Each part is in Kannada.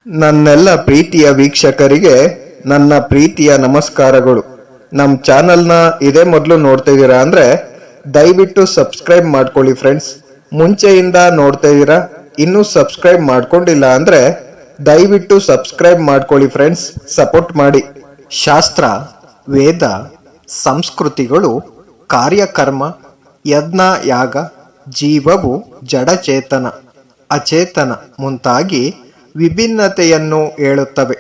ನನ್ನೆಲ್ಲ ಪ್ರೀತಿಯ ವೀಕ್ಷಕರಿಗೆ ನನ್ನ ಪ್ರೀತಿಯ ನಮಸ್ಕಾರಗಳು. ನಮ್ಮ ಚಾನಲ್ನ ಇದೇ ಮೊದಲು ನೋಡ್ತಾ ಇದ್ದೀರಾ ಅಂದರೆ ದಯವಿಟ್ಟು ಸಬ್ಸ್ಕ್ರೈಬ್ ಮಾಡ್ಕೊಳ್ಳಿ ಫ್ರೆಂಡ್ಸ್. ಮುಂಚೆಯಿಂದ ನೋಡ್ತಾ ಇದ್ದೀರಾ, ಇನ್ನೂ ಸಬ್ಸ್ಕ್ರೈಬ್ ಮಾಡ್ಕೊಂಡಿಲ್ಲ ಅಂದರೆ ದಯವಿಟ್ಟು ಸಬ್ಸ್ಕ್ರೈಬ್ ಮಾಡ್ಕೊಳ್ಳಿ ಫ್ರೆಂಡ್ಸ್, ಸಪೋರ್ಟ್ ಮಾಡಿ. ಶಾಸ್ತ್ರ, ವೇದ, ಸಂಸ್ಕೃತಿಗಳು, ಕಾರ್ಯಕರ್ಮ, ಯಜ್ಞ, ಯಾಗ, ಜೀವವು ಜಡಚೇತನ, ಅಚೇತನ ಮುಂತಾಗಿ ವಿಭಿನ್ನತೆಯನ್ನು ಹೇಳುತ್ತವೆ.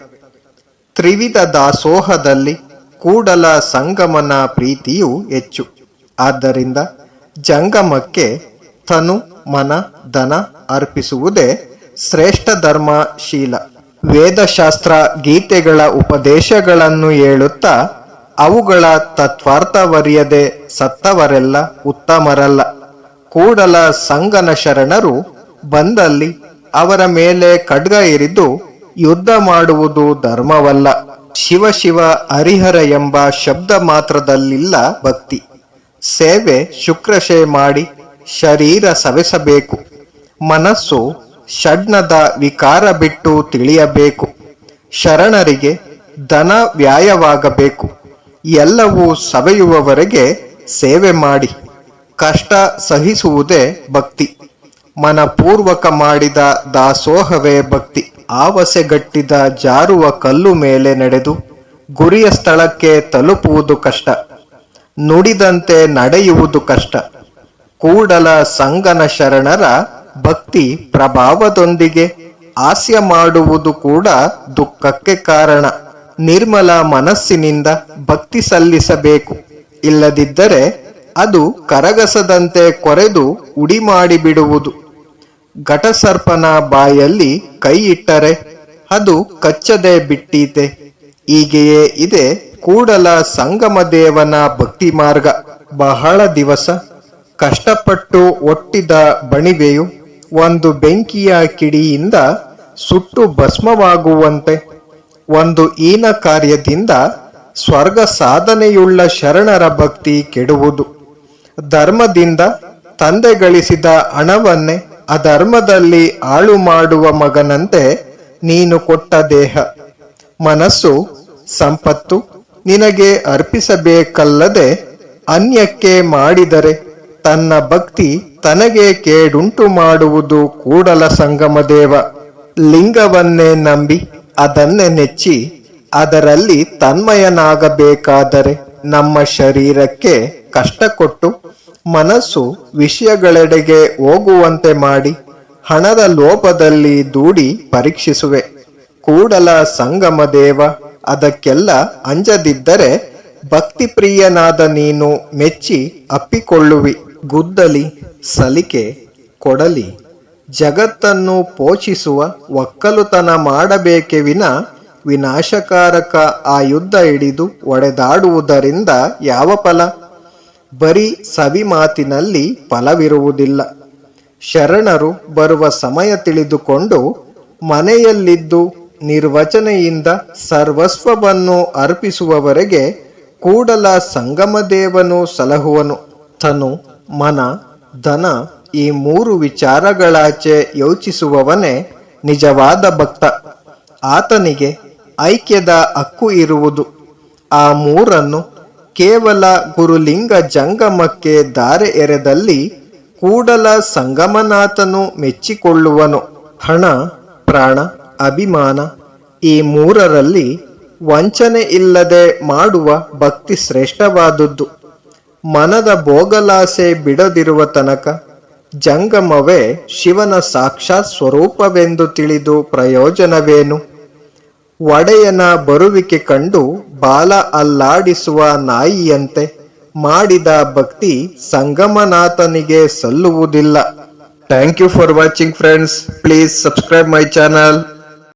ತ್ರಿವಿಧ ದಾಸೋಹದಲ್ಲಿ ಕೂಡಲ ಸಂಗಮನ ಪ್ರೀತಿಯು ಹೆಚ್ಚು. ಆದ್ದರಿಂದ ಜಂಗಮಕ್ಕೆ ತನು, ಮನ, ಧನ ಅರ್ಪಿಸುವುದೇ ಶ್ರೇಷ್ಠ ಧರ್ಮಶೀಲ. ವೇದಶಾಸ್ತ್ರ ಗೀತೆಗಳ ಉಪದೇಶಗಳನ್ನು ಹೇಳುತ್ತಾ ಅವುಗಳ ತತ್ವಾರ್ಥವರಿಯದೆ ಸತ್ತವರೆಲ್ಲ ಉತ್ತಮರಲ್ಲ. ಕೂಡಲ ಸಂಗನ ಶರಣರು ಬಂದಲ್ಲಿ ಅವರ ಮೇಲೆ ಖಡ್ಗ ಇರಿದು ಯುದ್ಧ ಮಾಡುವುದು ಧರ್ಮವಲ್ಲ. ಶಿವ ಶಿವ ಹರಿಹರ ಎಂಬ ಶಬ್ದ ಮಾತ್ರದಲ್ಲಿಲ್ಲ ಭಕ್ತಿ. ಸೇವೆ ಶುಕ್ರಶೆ ಮಾಡಿ ಶರೀರ ಸವೆಸಬೇಕು. ಮನಸ್ಸು ಷಡ್ಣದ ವಿಕಾರ ಬಿಟ್ಟು ತಿಳಿಯಬೇಕು. ಶರಣರಿಗೆ ಧನ ವ್ಯಾಯವಾಗಬೇಕು. ಎಲ್ಲವೂ ಸವೆಯುವವರೆಗೆ ಸೇವೆ ಮಾಡಿ. ಕಷ್ಟ ಸಹಿಸುವುದೇ ಭಕ್ತಿ. ಮನಪೂರ್ವಕ ಮಾಡಿದ ದಾಸೋಹವೇ ಭಕ್ತಿ. ಆವಸೆಗಟ್ಟಿದ ಜಾರುವ ಕಲ್ಲು ಮೇಲೆ ನಡೆದು ಗುರಿಯ ಸ್ಥಳಕ್ಕೆ ತಲುಪುವುದು ಕಷ್ಟ. ನುಡಿದಂತೆ ನಡೆಯುವುದು ಕಷ್ಟ. ಕೂಡಲ ಸಂಗನ ಶರಣರ ಭಕ್ತಿ ಪ್ರಭಾವದೊಂದಿಗೆ ಹಾಸ್ಯ ಮಾಡುವುದು ಕೂಡ ದುಃಖಕ್ಕೆ ಕಾರಣ. ನಿರ್ಮಲ ಮನಸ್ಸಿನಿಂದ ಭಕ್ತಿ ಸಲ್ಲಿಸಬೇಕು. ಇಲ್ಲದಿದ್ದರೆ ಅದು ಕರಗಸದಂತೆ ಕೊರೆದು ಉಡಿ ಮಾಡಿಬಿಡುವುದು. ಘಟಸರ್ಪನ ಬಾಯಲ್ಲಿ ಕೈ ಇಟ್ಟರೆ ಅದು ಕಚ್ಚದೆ ಬಿಟ್ಟೀತೆ. ಹೀಗೆಯೇ ಇದೆ ಕೂಡಲ ಸಂಗಮ ದೇವನ ಭಕ್ತಿ ಮಾರ್ಗ. ಬಹಳ ದಿವಸ ಕಷ್ಟಪಟ್ಟು ಒಟ್ಟಿದ ಬಣಿವೆಯು ಒಂದು ಬೆಂಕಿಯ ಕಿಡಿಯಿಂದ ಸುಟ್ಟು ಭಸ್ಮವಾಗುವಂತೆ ಒಂದು ಹೀನ ಕಾರ್ಯದಿಂದ ಸ್ವರ್ಗ ಸಾಧನೆಯುಳ್ಳ ಶರಣರ ಭಕ್ತಿ ಕೆಡುವುದು. ಧರ್ಮದಿಂದ ತಂದೆ ಗಳಿಸಿದ ಹಣವನ್ನೇ ಅಧರ್ಮದಲ್ಲಿ ಹಾಳು ಮಾಡುವ ಮಗನಂತೆ ನೀನು ಕೊಟ್ಟ ದೇಹ, ಮನಸ್ಸು, ಸಂಪತ್ತು ನಿನಗೆ ಅರ್ಪಿಸಬೇಕಲ್ಲದೆ ಅನ್ಯಕ್ಕೆ ಮಾಡಿದರೆ ತನ್ನ ಭಕ್ತಿ ತನಗೆ ಕೇಡುಂಟು ಮಾಡುವುದು ಕೂಡಲ ಸಂಗಮ ದೇವ. ಲಿಂಗವನ್ನೇ ನಂಬಿ ಅದನ್ನೇ ನೆಚ್ಚಿ ಅದರಲ್ಲಿ ತನ್ಮಯನಾಗಬೇಕಾದರೆ ನಮ್ಮ ಶರೀರಕ್ಕೆ ಕಷ್ಟ ಕೊಟ್ಟು ಮನಸ್ಸು ವಿಷಯಗಳೆಡೆಗೆ ಹೋಗುವಂತೆ ಮಾಡಿ ಹಣದ ಲೋಭದಲ್ಲಿ ದೂಡಿ ಪರೀಕ್ಷಿಸುವೆ. ಕೂಡಲ ಸಂಗಮ ದೇವ ಅದಕ್ಕೆಲ್ಲ ಅಂಜದಿದ್ದರೆ ಭಕ್ತಿಪ್ರಿಯನಾದ ನೀನು ಮೆಚ್ಚಿ ಅಪ್ಪಿಕೊಳ್ಳುವಿ. ಗುದ್ದಲಿ, ಸಲಿಕೆ, ಕೊಡಲಿ ಜಗತ್ತನ್ನು ಪೋಷಿಸುವ ಒಕ್ಕಲುತನ ಮಾಡಬೇಕೆ ವಿನ ವಿನಾಶಕಾರಕ ಆ ಯುದ್ಧ ಹಿಡಿದು ಒಡೆದಾಡುವುದರಿಂದ ಯಾವ ಫಲ? ಬರೀ ಸವಿ ಮಾತಿನಲ್ಲಿ ಫಲವಿರುವುದಿಲ್ಲ. ಶರಣರು ಬರುವ ಸಮಯ ತಿಳಿದುಕೊಂಡು ಮನೆಯಲ್ಲಿದ್ದು ನಿರ್ವಚನೆಯಿಂದ ಸರ್ವಸ್ವವನ್ನು ಅರ್ಪಿಸುವವರೆಗೆ ಕೂಡಲ ಸಂಗಮದೇವನು ಸಲಹುವನು. ತನು, ಮನ, ಧನ ಈ ಮೂರು ವಿಚಾರಗಳಾಚೆ ಯೋಚಿಸುವವನೇ ನಿಜವಾದ ಭಕ್ತ. ಆತನಿಗೆ ಐಕ್ಯದ ಹಕ್ಕು ಇರುವುದು. ಆ ಮೂರನ್ನು ಕೇವಲ ಗುರುಲಿಂಗ ಜಂಗಮಕ್ಕೆ ದಾರೆ ಎರೆದಲ್ಲಿ ಕೂಡಲ ಸಂಗಮನಾಥನು ಮೆಚ್ಚಿಕೊಳ್ಳುವನು. ಹಣ, ಪ್ರಾಣ, ಅಭಿಮಾನ ಈ ಮೂರರಲ್ಲಿ ವಂಚನೆ ಇಲ್ಲದೆ ಮಾಡುವ ಭಕ್ತಿ ಶ್ರೇಷ್ಠವಾದುದು. ಮನದ ಭೋಗಲಾಸೆ ಬಿಡದಿರುವ ತನಕ ಜಂಗಮವೇ ಶಿವನ ಸಾಕ್ಷಾತ್ ಸ್ವರೂಪವೆಂದು ತಿಳಿದು ಪ್ರಯೋಜನವೇನು? ಒಡೆಯನ ಬರುವಿಕೆ ಕಂಡು ಬಾಲ ಅಲ್ಲಾಡಿಸುವ ನಾಯಿಯಂತೆ ಮಾಡಿದ ಭಕ್ತಿ ಸಂಗಮನಾಥನಿಗೆ ಸಲ್ಲುವುದಿಲ್ಲ. Thank you for watching friends. Please subscribe my channel.